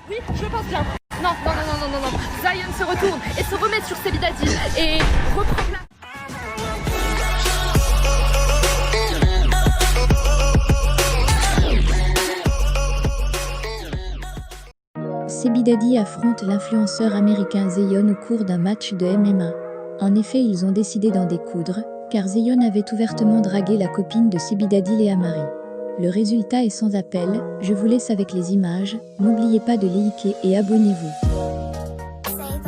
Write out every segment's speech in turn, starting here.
Oui, je pense bien. Non. Zion se retourne et se remet sur Sebidadi et reprend place. Sebidadi affronte l'influenceur américain Zion au cours d'un match de MMA. En effet, ils ont décidé d'en découdre, car Zion avait ouvertement dragué la copine de Sebidadi, Léa Marie. Le résultat est sans appel, je vous laisse avec les images, n'oubliez pas de liker et abonnez-vous.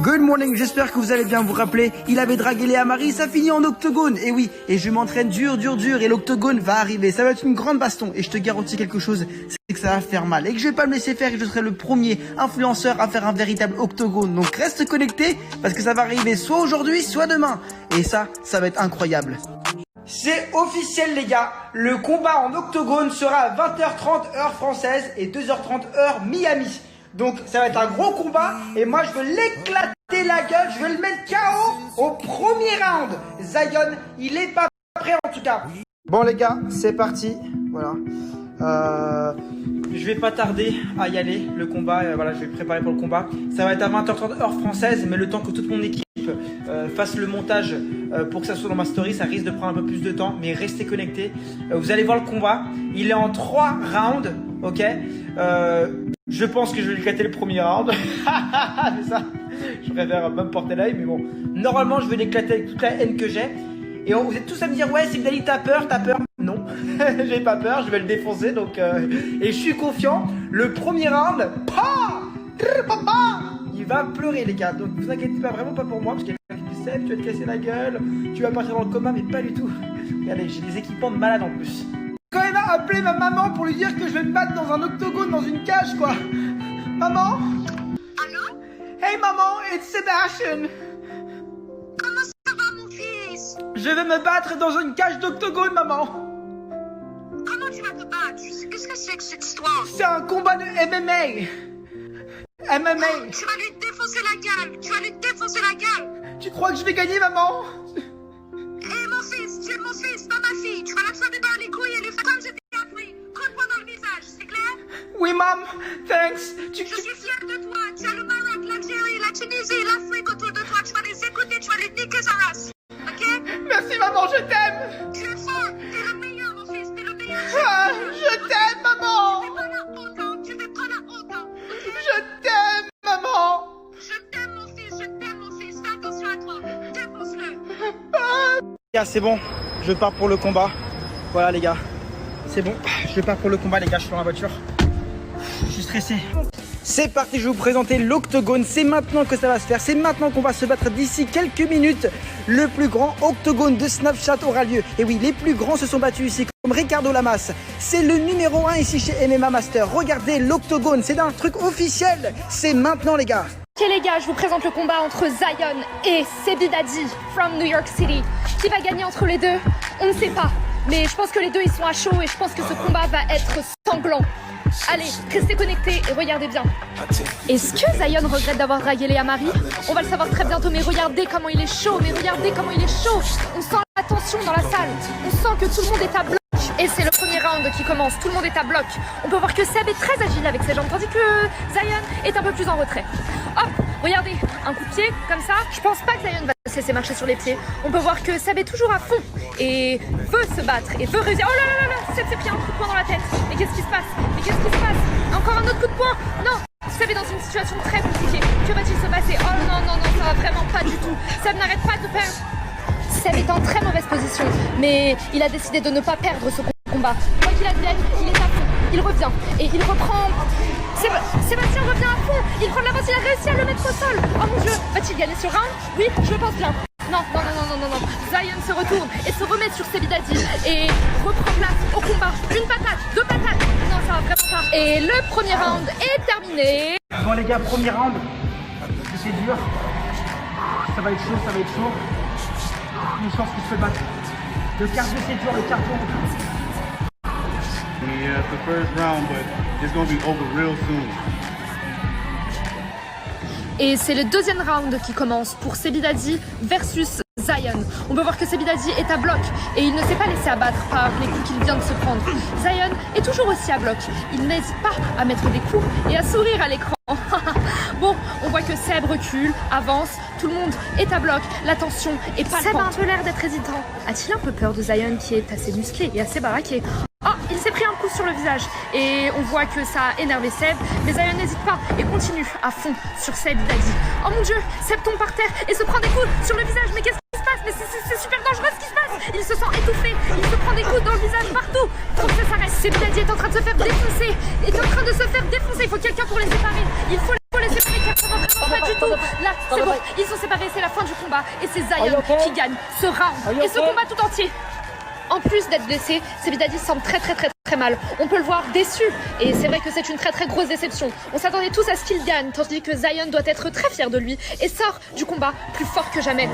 Good morning, j'espère que vous allez bien. Vous rappeler, il avait dragué Léa Marie, ça finit en octogone. Et oui, et je m'entraîne dur, et l'octogone va arriver. Ça va être une grande baston, et je te garantis quelque chose, c'est que ça va faire mal. Et que je vais pas me laisser faire, et je serai le premier influenceur à faire un véritable octogone. Donc reste connecté, parce que ça va arriver soit aujourd'hui, soit demain. Et ça va être incroyable. C'est officiel les gars, le combat en octogone sera à 20h30 heure française et 2h30 heure Miami. Donc ça va être un gros combat et moi je veux l'éclater la gueule, je veux le mettre KO au premier round. Zion, il est pas prêt en tout cas. Bon les gars, c'est parti, voilà. Je vais pas tarder à y aller, le combat, voilà, je vais me préparer pour le combat. Ça va être à 20h30 heure française, mais le temps que toute mon équipe fasse le montage pour que ça soit dans ma story, ça risque de prendre un peu plus de temps, mais restez connectés. Vous allez voir le combat, il est en 3 rounds, ok. Je pense que je vais lui éclater le premier round. C'est ça, je préfère même porter l'œil, mais bon. Normalement, je vais l'éclater avec toute la haine que j'ai. Et vous êtes tous à me dire, ouais, Sebidadi, t'as peur? Non, j'ai pas peur, je vais le défoncer, donc et je suis confiant. Le premier round, il va pleurer les gars, donc vous inquiétez pas, vraiment pas pour moi, parce qu'il y a quelqu'un qui dit, Seb, tu vas te casser la gueule, tu vas partir dans le coma, mais pas du tout. Regardez, j'ai des équipements de malade en plus. Quand même appeler ma maman pour lui dire que je vais me battre dans un octogone, dans une cage quoi. Maman? Allô? Hey maman, it's Sebastian. Comment ça va mon fils? Je vais me battre dans une cage d'octogone maman. Comment tu vas te battre? Qu'est-ce que c'est que cette histoire? C'est un combat de MMA. MMA. Tu vas lui défoncer la gueule. Tu crois que je vais gagner maman? Hé mon fils, tu es mon fils, pas ma fille. Tu vas l'absorber par les couilles et lui faire comme je t'ai appris. Coup-de-poing dans le visage, c'est clair? Oui maman, thanks. Je suis fière de toi. Tu as le Maroc, l'Algérie, la Tunisie, l'Afrique autour de toi. Tu vas les écouter, tu vas les niquer sa race. Ok? Merci maman, je t'aime. Tu es fort, t'es le meilleur mon fils, t'es le meilleur. Je t'aime maman. Tu fais pas la honte, hein. Je t'aime maman. Je t'aime mon fils, fais attention à toi. Défonce-le. Les gars, c'est bon, je pars pour le combat. Voilà les gars, c'est bon, je pars pour le combat les gars, je suis dans la voiture. Je suis stressé. C'est parti, je vais vous présenter l'octogone. C'est maintenant que ça va se faire, c'est maintenant qu'on va se battre d'ici quelques minutes. Le plus grand octogone de Snapchat aura lieu. Et oui, les plus grands se sont battus ici, comme Ricardo Lamas. C'est le numéro 1 ici chez MMA Master. Regardez l'octogone, c'est un truc officiel. C'est maintenant les gars. Ok les gars, je vous présente le combat entre Zion et Sebidadi from New York City. Qui va gagner entre les deux? On ne sait pas. Mais je pense que les deux ils sont à chaud et je pense que ce combat va être sanglant. Allez, restez connectés et regardez bien. Est-ce que Zion regrette d'avoir dragué Léa Marie? On va le savoir très bientôt, mais regardez comment il est chaud, On sent la tension dans la salle, on sent que tout le monde est à bloc. Et c'est le premier round qui commence, tout le monde est à bloc. On peut voir que Seb est très agile avec ses jambes, tandis que Zion est un peu plus en retrait. Hop, regardez, un coup de pied, comme ça. Je pense pas que Zion va se laisser marcher sur les pieds. On peut voir que Seb est toujours à fond et veut se battre et veut réussir. Oh là là là, Seb s'est pris un coup de poing dans la tête. Mais qu'est-ce qui se passe? Encore un autre coup de poing? Non, Seb est dans une situation très compliquée. Que va-t-il se passer? Oh non, ça va vraiment pas du tout. Seb n'arrête pas de perdre. Seb est en très mauvaise position, mais il a décidé de ne pas perdre ce combat. Quoi qu'il advienne, il est à fond, il revient et il reprend. Sébastien revient à fond, il prend de l'avance, il a réussi à le mettre au sol. Oh mon Dieu, va-t-il gagner ce round? Oui, je pense bien. Non. Zion se retourne et se remet sur Sebidadi et reprend place au combat. Une patate, deux patates. Non, ça va vraiment pas. Et le premier round est terminé. Bon les gars, premier round, c'est dur. Ça va être chaud. Une chance qu'il se fait battre. Le cardio c'est dur, le cardio. Yeah, it's the first round, but it's gonna be over real soon. Et c'est le deuxième round qui commence pour Sebidadi versus Zion. On peut voir que Sebidadi est à bloc et il ne s'est pas laissé abattre par les coups qu'il vient de se prendre. Zion est toujours aussi à bloc. Il n'hésite pas à mettre des coups et à sourire à l'écran. nouveau, on voit que Seb recule, avance, tout le monde est à bloc, la tension est palpable. Seb a un peu l'air d'être hésitant. A-t-il un peu peur de Zion qui est assez musclé et assez baraqué? Oh, il s'est pris un coup sur le visage et on voit que ça a énervé Seb, mais Zion n'hésite pas et continue à fond sur Seb Daddy. Oh mon dieu, Seb tombe par terre et se prend des coups sur le visage, mais qu'est-ce qui se passe? Mais c'est super dangereux ce qui se passe. Il se sent étouffé, il se prend des coups dans le visage partout. Faut que ça s'arrête. Seb Daddy est en train de se faire défoncer, il faut quelqu'un pour les séparer. Il faut les séparer car ça va vraiment pas du tout. Là, c'est bon, ils sont séparés, c'est la fin du combat et c'est Zion qui gagne ce round et ce combat tout entier. En plus d'être blessé, Seb Daddy semble très mal. On peut le voir déçu. Et c'est vrai que c'est une très grosse déception. On s'attendait tous à ce qu'il gagne, tandis que Zion doit être très fier de lui et sort du combat plus fort que jamais.